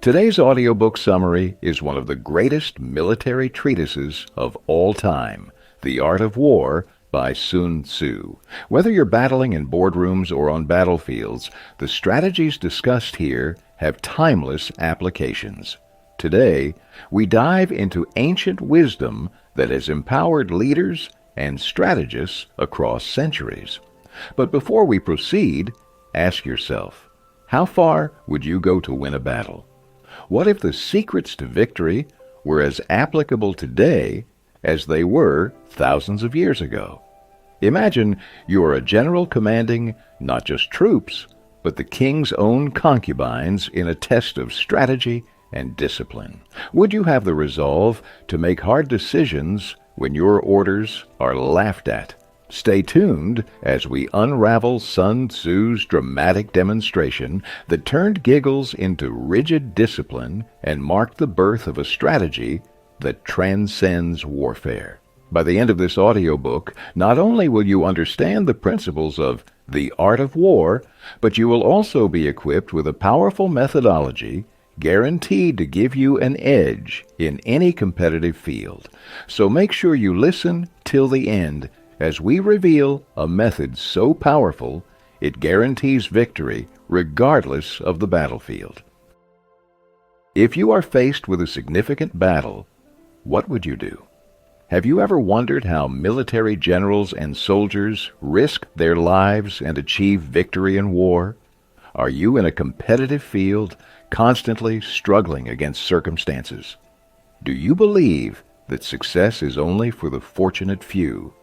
Today's audiobook summary is one of the greatest military treatises of all time, The Art of War by Sun Tzu. Whether you're battling in boardrooms or on battlefields, the strategies discussed here have timeless applications. Today, we dive into ancient wisdom that has empowered leaders and strategists across centuries. But before we proceed, ask yourself, how far would you go to win a battle? What if the secrets to victory were as applicable today as they were thousands of years ago? Imagine you are a general commanding not just troops, but the king's own concubines in a test of strategy and discipline. Would you have the resolve to make hard decisions when your orders are laughed at? Stay tuned as we unravel Sun Tzu's dramatic demonstration that turned giggles into rigid discipline and marked the birth of a strategy that transcends warfare. By the end of this audiobook, not only will you understand the principles of the art of war, but you will also be equipped with a powerful methodology guaranteed to give you an edge in any competitive field. So make sure you listen till the end as we reveal a method so powerful it guarantees victory regardless of the battlefield. If you are faced with a significant battle, what would you do? Have you ever wondered how military generals and soldiers risk their lives and achieve victory in war? Are you in a competitive field, constantly struggling against circumstances? Do you believe that success is only for the fortunate few?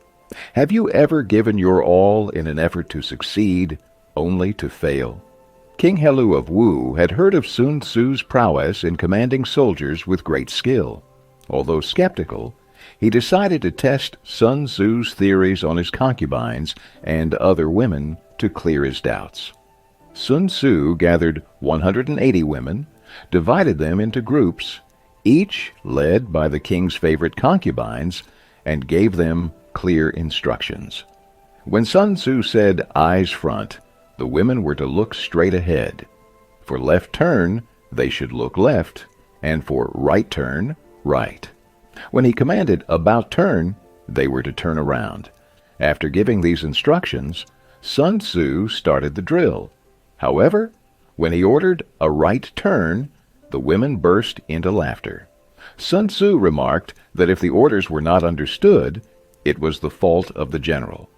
Have you ever given your all in an effort to succeed, only to fail? King Helu of Wu had heard of Sun Tzu's prowess in commanding soldiers with great skill. Although skeptical, he decided to test Sun Tzu's theories on his concubines and other women to clear his doubts. Sun Tzu gathered 180 women, divided them into groups, each led by the king's favorite concubines, and gave them clear instructions. When Sun Tzu said eyes front, the women were to look straight ahead. For left turn, they should look left, and for right turn, right. When he commanded about turn, they were to turn around. After giving these instructions, Sun Tzu started the drill. However, when he ordered a right turn, the women burst into laughter. Sun Tzu remarked that if the orders were not understood, it was the fault of the general.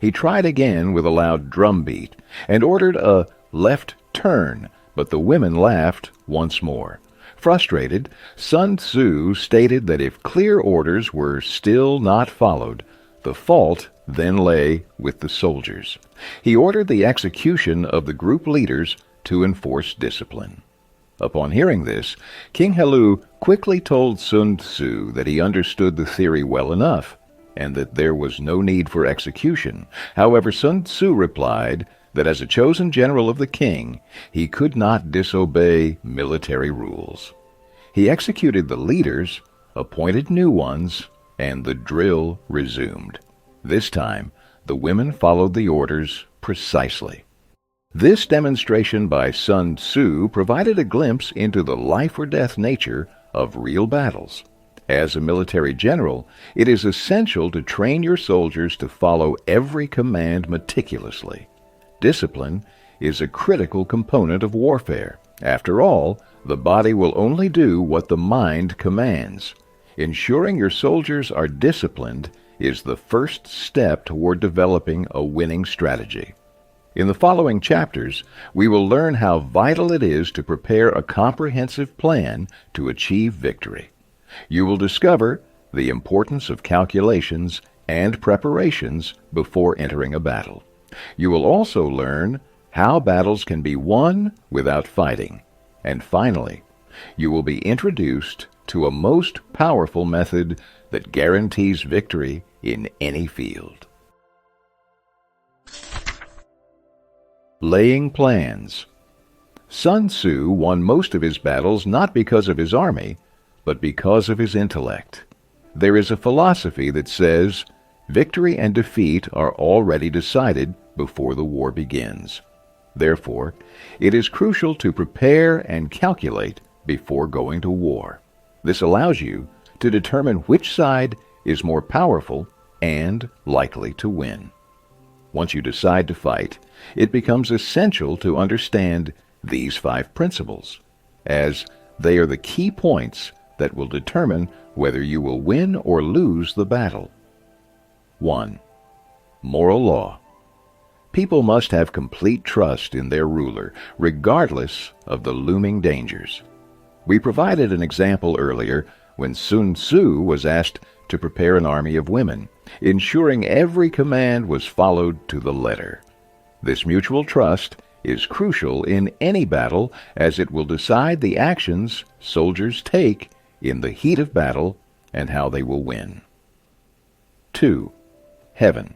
He tried again with a loud drum beat and ordered a left turn, but the women laughed once more. Frustrated, Sun Tzu stated that if clear orders were still not followed, the fault then lay with the soldiers. He ordered the execution of the group leaders to enforce discipline. Upon hearing this, King Helu quickly told Sun Tzu that he understood the theory well enough, and that there was no need for execution. However, Sun Tzu replied that as a chosen general of the king, he could not disobey military rules. He executed the leaders, appointed new ones, and the drill resumed. This time, the women followed the orders precisely. This demonstration by Sun Tzu provided a glimpse into the life-or-death nature of real battles. As a military general, it is essential to train your soldiers to follow every command meticulously. Discipline is a critical component of warfare. After all, the body will only do what the mind commands. Ensuring your soldiers are disciplined is the first step toward developing a winning strategy. In the following chapters, we will learn how vital it is to prepare a comprehensive plan to achieve victory. You will discover the importance of calculations and preparations before entering a battle. You will also learn how battles can be won without fighting. And finally, you will be introduced to a most powerful method that guarantees victory in any field. Laying plans. Sun Tzu won most of his battles not because of his army, but because of his intellect. There is a philosophy that says victory and defeat are already decided before the war begins. Therefore, it is crucial to prepare and calculate before going to war. This allows you to determine which side is more powerful and likely to win. Once you decide to fight, it becomes essential to understand these 5 principles, as they are the key points that will determine whether you will win or lose the battle. 1. Moral law. People must have complete trust in their ruler, regardless of the looming dangers. We provided an example earlier when Sun Tzu was asked to prepare an army of women, ensuring every command was followed to the letter. This mutual trust is crucial in any battle, as it will decide the actions soldiers take in the heat of battle and how they will win. 2. Heaven.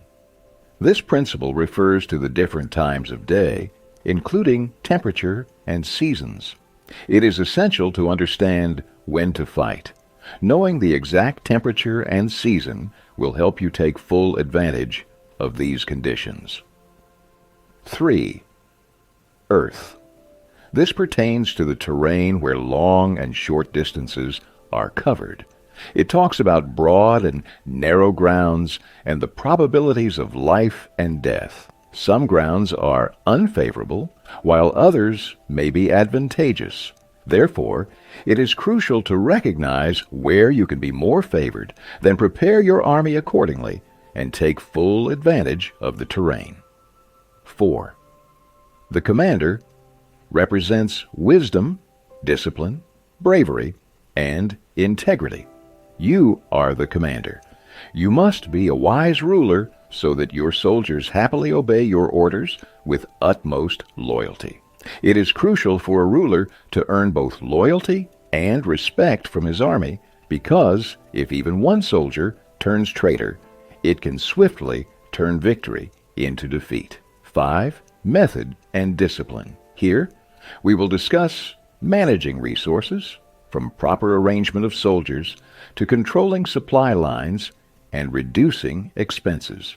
This principle refers to the different times of day, including temperature and seasons. It is essential to understand when to fight. Knowing the exact temperature and season will help you take full advantage of these conditions. 3. Earth. This pertains to the terrain where long and short distances are covered. It talks about broad and narrow grounds and the probabilities of life and death. Some grounds are unfavorable, while others may be advantageous. Therefore, it is crucial to recognize where you can be more favored, then prepare your army accordingly and take full advantage of the terrain. 4. The commander represents wisdom, discipline, bravery, and integrity. You are the commander. You must be a wise ruler so that your soldiers happily obey your orders with utmost loyalty. It is crucial for a ruler to earn both loyalty and respect from his army, because if even one soldier turns traitor, it can swiftly turn victory into defeat. 5. Method and discipline. Here, we will discuss managing resources, from proper arrangement of soldiers to controlling supply lines and reducing expenses.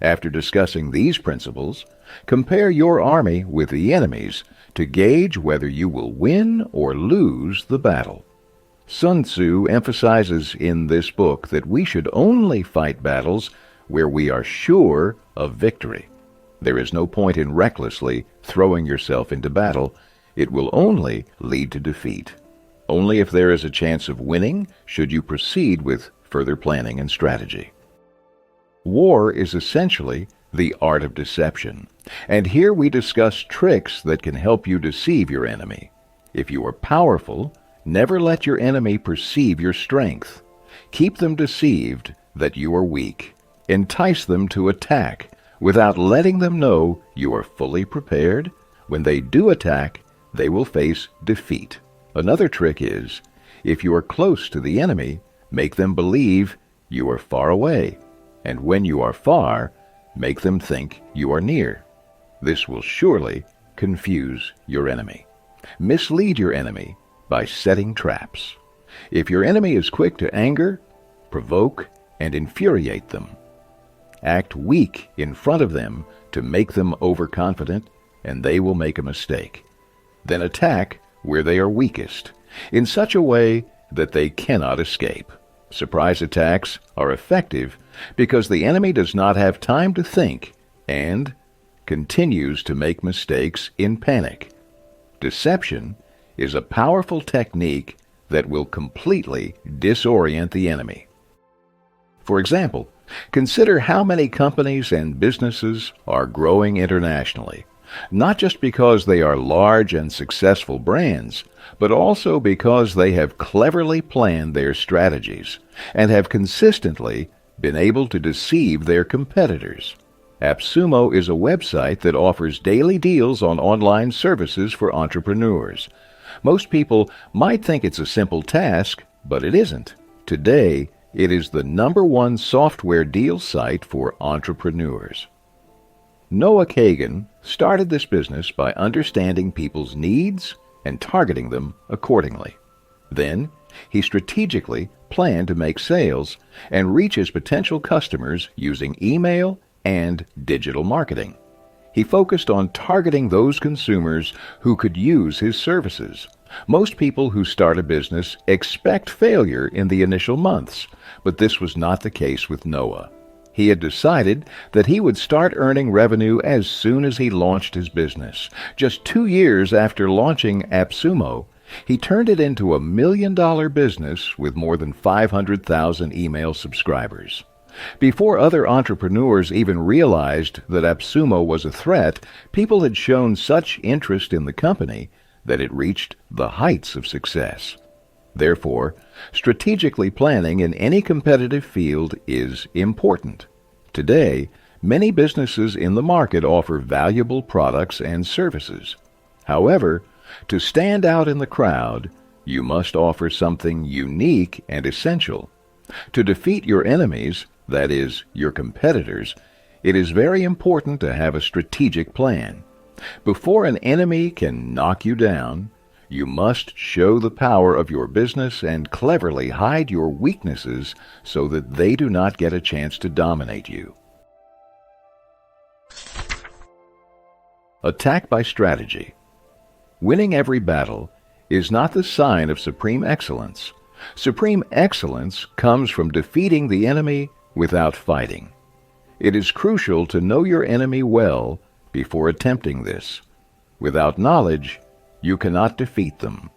After discussing these principles, compare your army with the enemy's to gauge whether you will win or lose the battle. Sun Tzu emphasizes in this book that we should only fight battles where we are sure of victory. There is no point in recklessly throwing yourself into battle. It will only lead to defeat. Only if there is a chance of winning should you proceed with further planning and strategy. War is essentially the art of deception, and here we discuss tricks that can help you deceive your enemy. If you are powerful, never let your enemy perceive your strength. Keep them deceived that you are weak. Entice them to attack without letting them know you are fully prepared. When they do attack, they will face defeat. Another trick is, if you are close to the enemy, make them believe you are far away, and when you are far, make them think you are near. This will surely confuse your enemy. Mislead your enemy by setting traps. If your enemy is quick to anger, provoke and infuriate them. Act weak in front of them to make them overconfident, and they will make a mistake. Then attack where they are weakest, in such a way that they cannot escape. Surprise attacks are effective because the enemy does not have time to think and continues to make mistakes in panic. Deception is a powerful technique that will completely disorient the enemy. For example, consider how many companies and businesses are growing internationally, not just because they are large and successful brands, but also because they have cleverly planned their strategies and have consistently been able to deceive their competitors. AppSumo is a website that offers daily deals on online services for entrepreneurs. Most people might think it's a simple task, but it isn't. Today, it is the #1 software deal site for entrepreneurs. Noah Kagan started this business by understanding people's needs and targeting them accordingly. Then, he strategically planned to make sales and reach his potential customers using email and digital marketing. He focused on targeting those consumers who could use his services, Most people who start a business expect failure in the initial months, but this was not the case with Noah. He had decided that he would start earning revenue as soon as he launched his business. Just 2 years after launching AppSumo, he turned it into a $1 million business with more than 500,000 email subscribers. Before other entrepreneurs even realized that AppSumo was a threat, people had shown such interest in the company that it reached the heights of success. Therefore, strategically planning in any competitive field is important. Today, many businesses in the market offer valuable products and services. However, to stand out in the crowd, you must offer something unique and essential. To defeat your enemies, that is, your competitors, it is very important to have a strategic plan. Before an enemy can knock you down, you must show the power of your business and cleverly hide your weaknesses so that they do not get a chance to dominate you. Attack by strategy. Winning every battle is not the sign of supreme excellence. Supreme excellence comes from defeating the enemy without fighting. It is crucial to know your enemy well before attempting this. Without knowledge, you cannot defeat them.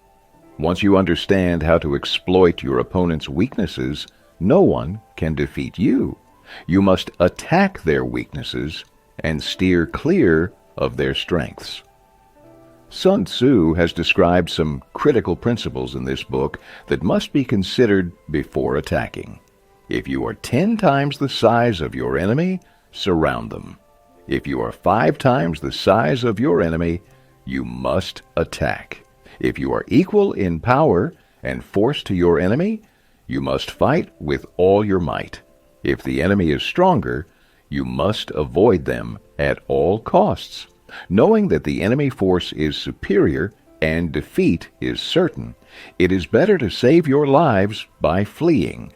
Once you understand how to exploit your opponent's weaknesses, no one can defeat you. You must attack their weaknesses and steer clear of their strengths. Sun Tzu has described some critical principles in this book that must be considered before attacking. If you are 10 times the size of your enemy, surround them. If you are 5 times the size of your enemy, you must attack. If you are equal in power and force to your enemy, you must fight with all your might. If the enemy is stronger, you must avoid them at all costs. Knowing that the enemy force is superior and defeat is certain, it is better to save your lives by fleeing.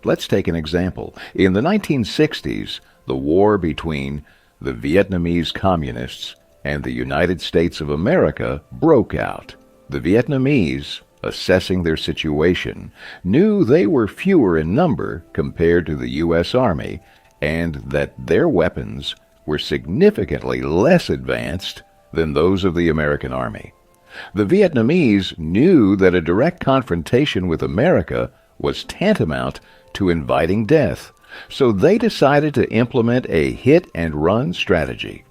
Let's take an example. In the 1960s, the war between the Vietnamese communists and the United States of America broke out. The Vietnamese, assessing their situation, knew they were fewer in number compared to the U.S. Army and that their weapons were significantly less advanced than those of the American Army. The Vietnamese knew that a direct confrontation with America was tantamount to inviting death, so they decided to implement a hit-and-run strategy.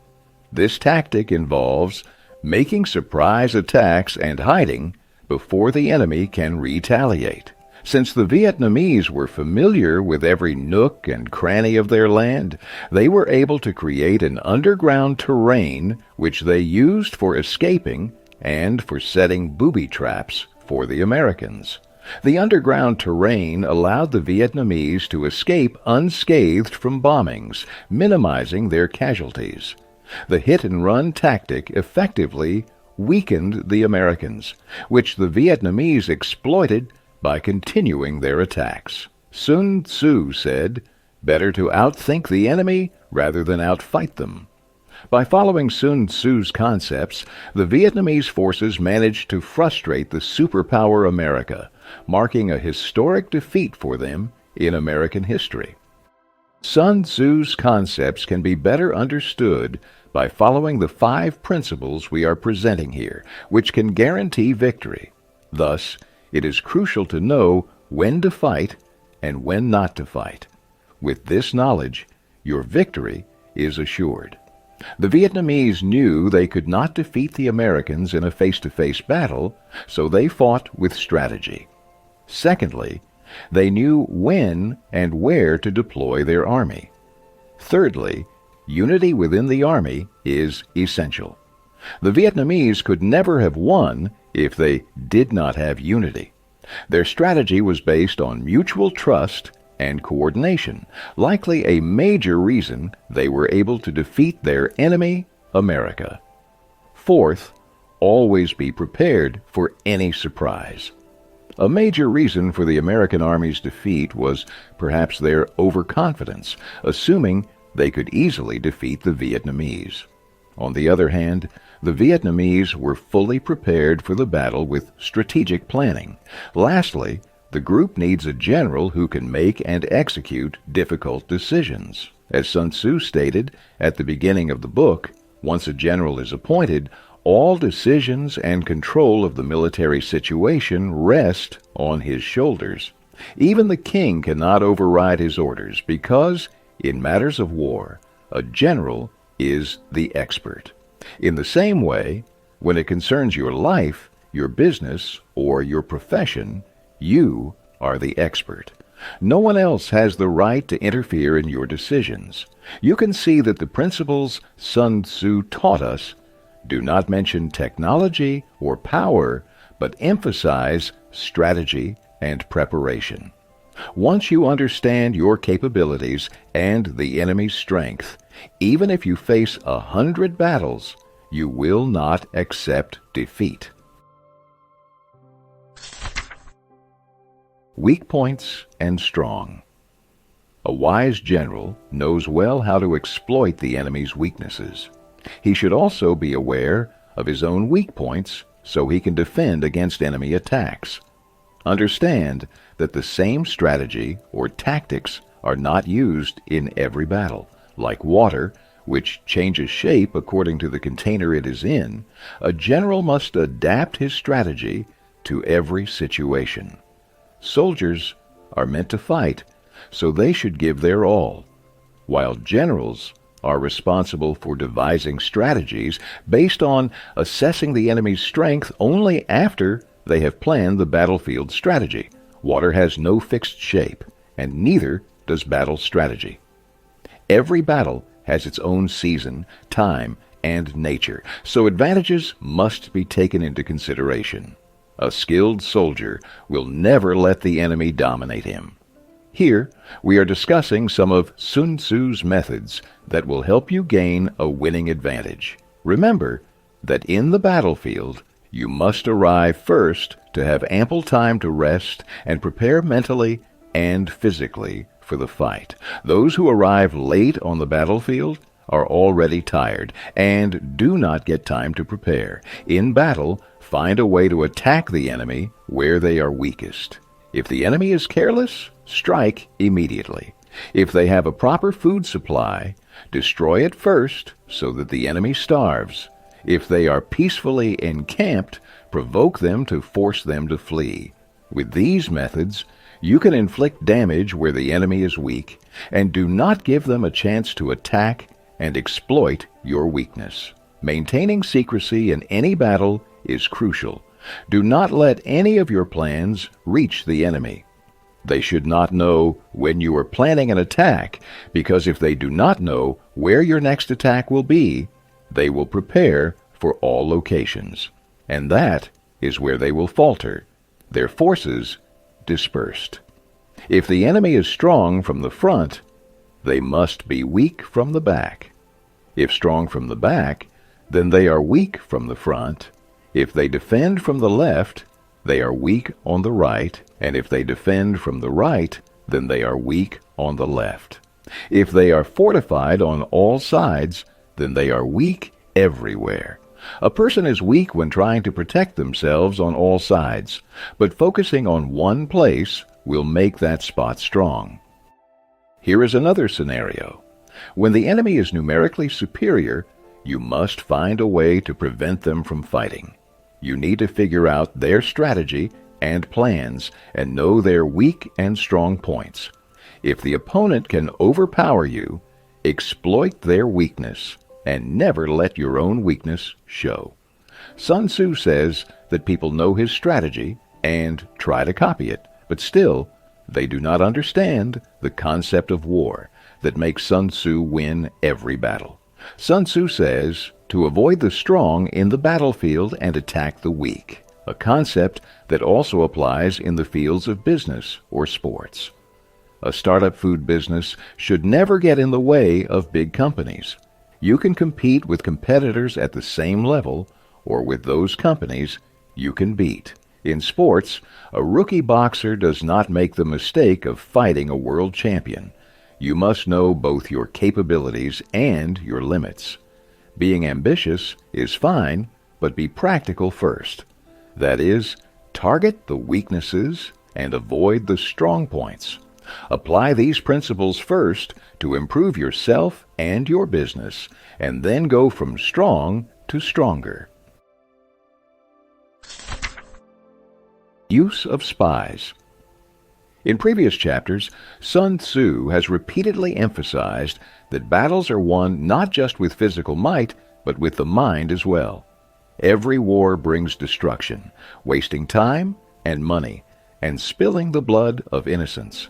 This tactic involves making surprise attacks and hiding before the enemy can retaliate. Since the Vietnamese were familiar with every nook and cranny of their land, they were able to create an underground terrain which they used for escaping and for setting booby traps for the Americans. The underground terrain allowed the Vietnamese to escape unscathed from bombings, minimizing their casualties. The hit-and-run tactic effectively weakened the Americans, which the Vietnamese exploited by continuing their attacks. Sun Tzu said, "Better to outthink the enemy rather than outfight them." By following Sun Tzu's concepts, the Vietnamese forces managed to frustrate the superpower America, marking a historic defeat for them in American history. Sun Tzu's concepts can be better understood by following the 5 principles we are presenting here, which can guarantee victory. Thus, it is crucial to know when to fight and when not to fight. With this knowledge, your victory is assured. The Vietnamese knew they could not defeat the Americans in a face-to-face battle, so they fought with strategy. Secondly, they knew when and where to deploy their army. Thirdly, unity within the army is essential. The Vietnamese could never have won if they did not have unity. Their strategy was based on mutual trust and coordination, likely a major reason they were able to defeat their enemy, America. Fourth, always be prepared for any surprise. A major reason for the American Army's defeat was perhaps their overconfidence, assuming they could easily defeat the Vietnamese. On the other hand, the Vietnamese were fully prepared for the battle with strategic planning. Lastly, the group needs a general who can make and execute difficult decisions. As Sun Tzu stated at the beginning of the book, once a general is appointed, all decisions and control of the military situation rest on his shoulders. Even the king cannot override his orders because, in matters of war, a general is the expert. In the same way, when it concerns your life, your business, or your profession, you are the expert. No one else has the right to interfere in your decisions. You can see that the principles Sun Tzu taught us do not mention technology or power, but emphasize strategy and preparation. Once you understand your capabilities and the enemy's strength, even if you face 100 battles, you will not accept defeat. Weak points and strong. A wise general knows well how to exploit the enemy's weaknesses. He should also be aware of his own weak points so he can defend against enemy attacks. Understand that the same strategy or tactics are not used in every battle. Like water, which changes shape according to the container it is in, a general must adapt his strategy to every situation. Soldiers are meant to fight, so they should give their all, while generals are responsible for devising strategies based on assessing the enemy's strength only after they have planned the battlefield strategy. Water has no fixed shape, and neither does battle strategy. Every battle has its own season, time, and nature, so advantages must be taken into consideration. A skilled soldier will never let the enemy dominate him. Here, we are discussing some of Sun Tzu's methods that will help you gain a winning advantage. Remember that in the battlefield, you must arrive first to have ample time to rest and prepare mentally and physically for the fight. Those who arrive late on the battlefield are already tired and do not get time to prepare. In battle, find a way to attack the enemy where they are weakest. If the enemy is careless, strike immediately. If they have a proper food supply, destroy it first so that the enemy starves. If they are peacefully encamped, provoke them to force them to flee. With these methods, you can inflict damage where the enemy is weak, and do not give them a chance to attack and exploit your weakness. Maintaining secrecy in any battle is crucial. Do not let any of your plans reach the enemy. They should not know when you are planning an attack, because if they do not know where your next attack will be, they will prepare for all locations, and that is where they will falter, their forces dispersed. If the enemy is strong from the front, they must be weak from the back. If strong from the back, then they are weak from the front. If they defend from the left, they are weak on the right, and if they defend from the right, then they are weak on the left. If they are fortified on all sides, then they are weak everywhere. A person is weak when trying to protect themselves on all sides, but focusing on one place will make that spot strong. Here is another scenario. When the enemy is numerically superior, you must find a way to prevent them from fighting. You need to figure out their strategy and plans and know their weak and strong points. If the opponent can overpower you, exploit their weakness and never let your own weakness show. Sun Tzu says that people know his strategy and try to copy it, but still they do not understand the concept of war that makes Sun Tzu win every battle. Sun Tzu says to avoid the strong in the battlefield and attack the weak, a concept that also applies in the fields of business or sports. A startup food business should never get in the way of big companies. You can compete with competitors at the same level or with those companies you can beat. In sports, a rookie boxer does not make the mistake of fighting a world champion. You must know both your capabilities and your limits. Being ambitious is fine, but be practical first. That is, target the weaknesses and avoid the strong points. Apply these principles first to improve yourself and your business, and then go from strong to stronger. Use of spies. In previous chapters, Sun Tzu has repeatedly emphasized that battles are won not just with physical might, but with the mind as well. Every war brings destruction, wasting time and money, and spilling the blood of innocents.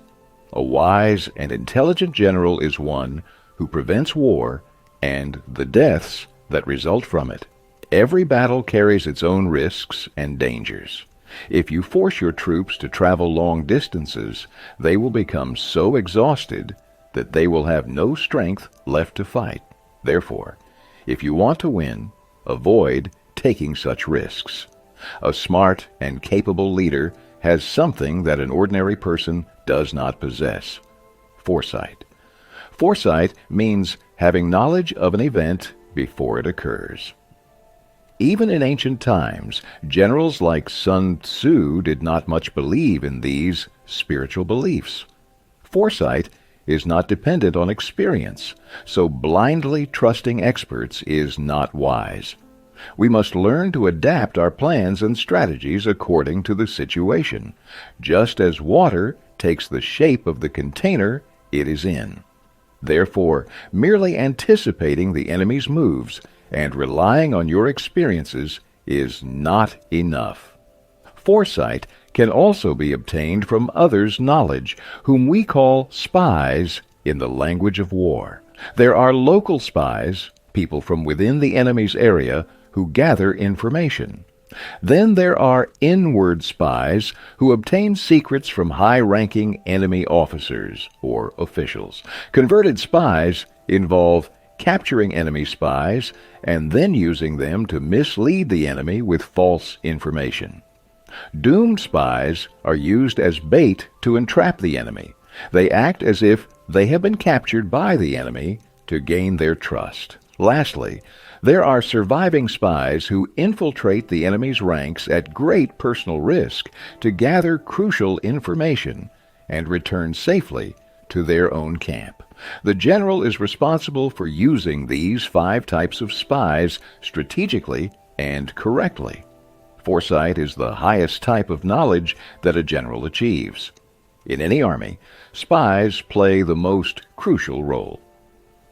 A wise and intelligent general is one who prevents war and the deaths that result from it. Every battle carries its own risks and dangers. If you force your troops to travel long distances, they will become so exhausted that they will have no strength left to fight. Therefore, if you want to win, avoid taking such risks. A smart and capable leader has something that an ordinary person does not possess: foresight. Foresight means having knowledge of an event before it occurs. Even in ancient times, generals like Sun Tzu did not much believe in these spiritual beliefs. Foresight is not dependent on experience, so blindly trusting experts is not wise. We must learn to adapt our plans and strategies according to the situation, just as water takes the shape of the container it is in. Therefore, merely anticipating the enemy's moves and relying on your experiences is not enough. Foresight can also be obtained from others' knowledge, whom we call spies in the language of war. There are local spies, people from within the enemy's area, who gather information. Then there are inward spies who obtain secrets from high-ranking enemy officers or officials. Converted spies involve capturing enemy spies and then using them to mislead the enemy with false information. Doomed spies are used as bait to entrap the enemy. They act as if they have been captured by the enemy to gain their trust. Lastly, there are surviving spies who infiltrate the enemy's ranks at great personal risk to gather crucial information and return safely to their own camp. The general is responsible for using these 5 types of spies strategically and correctly. Foresight is the highest type of knowledge that a general achieves. In any army, spies play the most crucial role.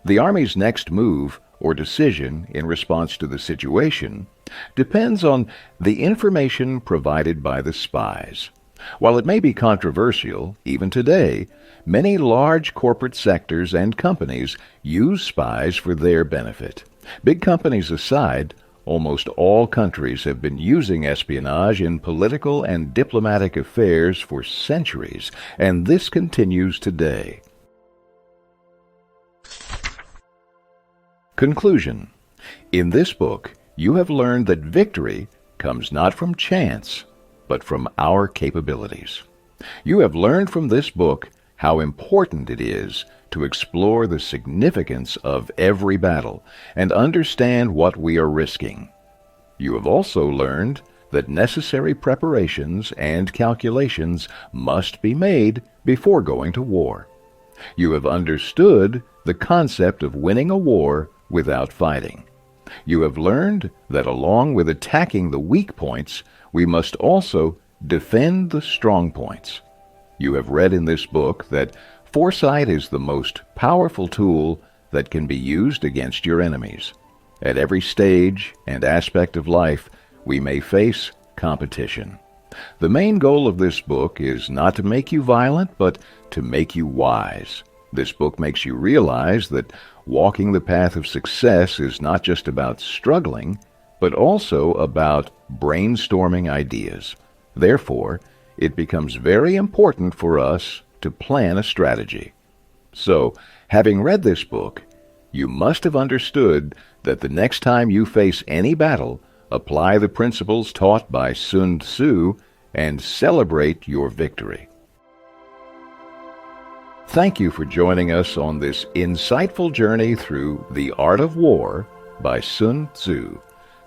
The army's next move or decision in response to the situation depends on the information provided by the spies. While it may be controversial, even today, many large corporate sectors and companies use spies for their benefit. Big companies aside, almost all countries have been using espionage in political and diplomatic affairs for centuries, and this continues today. Conclusion. In this book, you have learned that victory comes not from chance, but from our capabilities. You have learned from this book how important it is to explore the significance of every battle and understand what we are risking. You have also learned that necessary preparations and calculations must be made before going to war. You have understood the concept of winning a war without fighting. You have learned that along with attacking the weak points, we must also defend the strong points. You have read in this book that foresight is the most powerful tool that can be used against your enemies. At every stage and aspect of life, we may face competition. The main goal of this book is not to make you violent, but to make you wise. This book makes you realize that walking the path of success is not just about struggling, but also about brainstorming ideas. Therefore, it becomes very important for us to plan a strategy. So, having read this book, you must have understood that the next time you face any battle, apply the principles taught by Sun Tzu and celebrate your victory. Thank you for joining us on this insightful journey through The Art of War by Sun Tzu.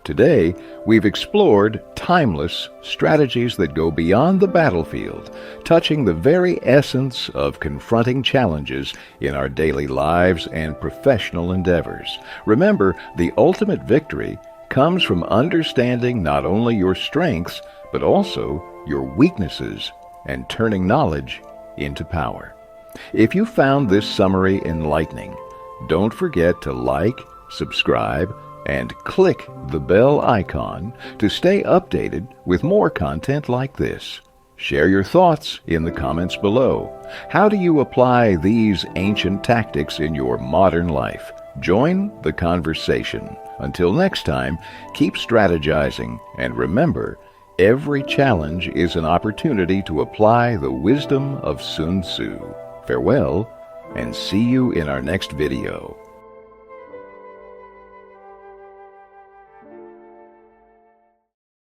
Today, we've explored timeless strategies that go beyond the battlefield, touching the very essence of confronting challenges in our daily lives and professional endeavors. Remember, the ultimate victory comes from understanding not only your strengths, but also your weaknesses and turning knowledge into power. If you found this summary enlightening, don't forget to like, subscribe, and click the bell icon to stay updated with more content like this. Share your thoughts in the comments below. How do you apply these ancient tactics in your modern life? Join the conversation. Until next time, keep strategizing, and remember, every challenge is an opportunity to apply the wisdom of Sun Tzu. Farewell, and see you in our next video.